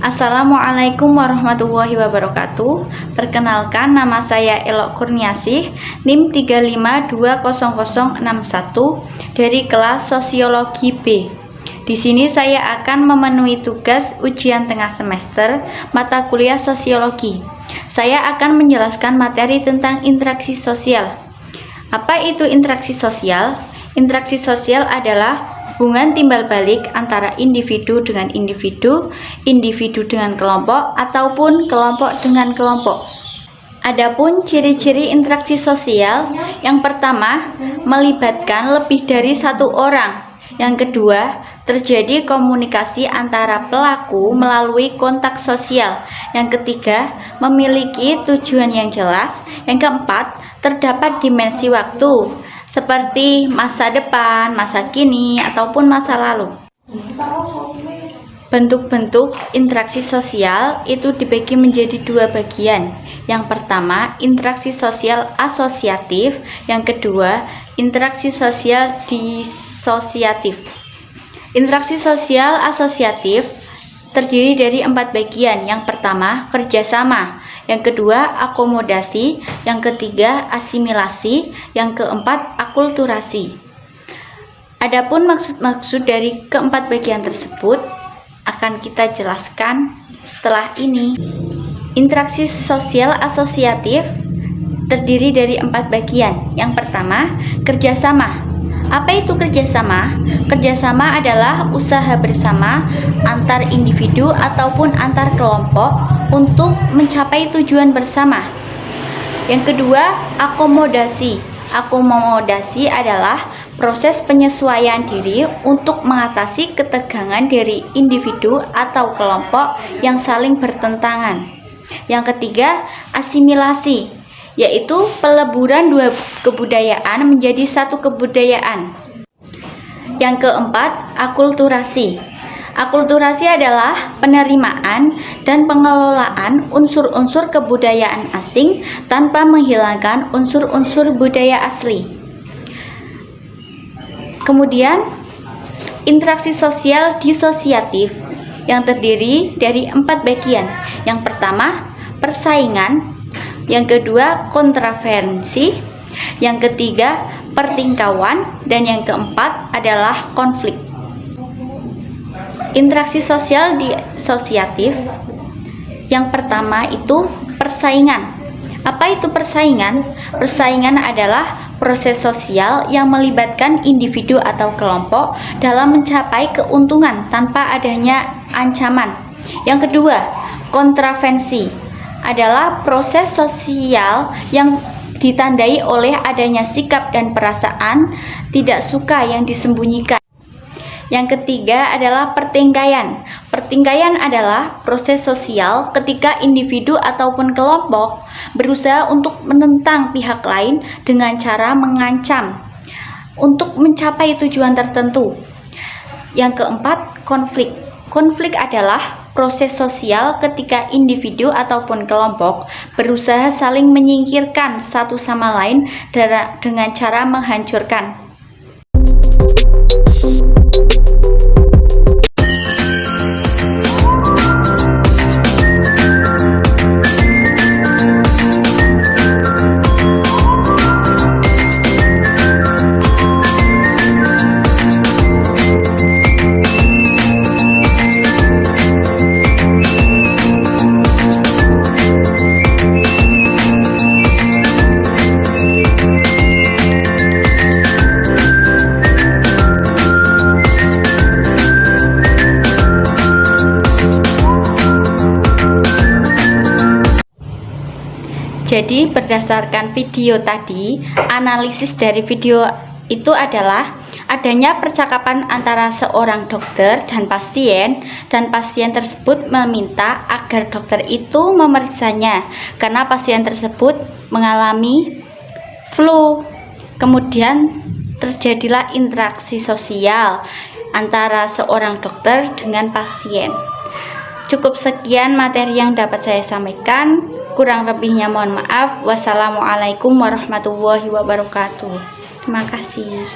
Assalamualaikum warahmatullahi wabarakatuh. Perkenalkan, nama saya Elok Kurniasih, NIM 3520061 dari kelas Sosiologi B. Di sini saya akan memenuhi tugas ujian tengah semester mata kuliah Sosiologi. Saya akan menjelaskan materi tentang interaksi sosial. Apa itu interaksi sosial? Interaksi sosial adalah hubungan timbal balik antara individu dengan individu, individu dengan kelompok, ataupun kelompok dengan kelompok. Adapun ciri-ciri interaksi sosial, yang pertama, melibatkan lebih dari satu orang. Yang kedua, terjadi komunikasi antara pelaku melalui kontak sosial. Yang ketiga, memiliki tujuan yang jelas. Yang keempat, terdapat dimensi waktu, seperti masa depan, masa kini, ataupun masa lalu. Bentuk-bentuk interaksi sosial itu dibagi menjadi dua bagian. Yang pertama, interaksi sosial asosiatif. Yang kedua, interaksi sosial disosiatif. Interaksi sosial asosiatif terdiri dari 4 bagian. Yang pertama, kerjasama. Yang kedua, akomodasi. Yang ketiga, asimilasi. Yang keempat, akulturasi. Adapun maksud dari keempat bagian tersebut akan kita jelaskan setelah ini. Interaksi sosial asosiatif terdiri dari 4 bagian. Yang pertama, kerjasama. Apa itu kerjasama? Kerjasama adalah usaha bersama antar individu ataupun antar kelompok untuk mencapai tujuan bersama. Yang kedua, akomodasi. Akomodasi adalah proses penyesuaian diri untuk mengatasi ketegangan dari individu atau kelompok yang saling bertentangan. Yang ketiga, asimilasi, yaitu peleburan dua kebudayaan menjadi satu kebudayaan. Yang keempat, akulturasi. Akulturasi adalah penerimaan dan pengelolaan unsur-unsur kebudayaan asing tanpa menghilangkan unsur-unsur budaya asli. Kemudian, interaksi sosial disosiatif yang terdiri dari 4 bagian. Yang pertama, persaingan. Yang kedua, kontravensi. Yang ketiga, pertingkauan. Dan yang keempat adalah konflik. Interaksi sosial disosiatif yang pertama itu persaingan. Apa itu persaingan? Persaingan adalah proses sosial yang melibatkan individu atau kelompok dalam mencapai keuntungan tanpa adanya ancaman. Yang kedua, kontravensi adalah proses sosial yang ditandai oleh adanya sikap dan perasaan tidak suka yang disembunyikan. Yang ketiga adalah pertingkaian. Pertingkaian adalah proses sosial ketika individu ataupun kelompok berusaha untuk menentang pihak lain dengan cara mengancam untuk mencapai tujuan tertentu. Yang keempat, konflik. Konflik adalah proses sosial ketika individu ataupun kelompok berusaha saling menyingkirkan satu sama lain dengan cara menghancurkan. Jadi berdasarkan video tadi, analisis dari video itu adalah adanya percakapan antara seorang dokter dan pasien tersebut meminta agar dokter itu memeriksanya karena pasien tersebut mengalami flu. Kemudian terjadilah interaksi sosial antara seorang dokter dengan pasien. Cukup sekian materi yang dapat saya sampaikan. Kurang lebihnya mohon maaf. Wassalamualaikum warahmatullahi wabarakatuh. Terima kasih.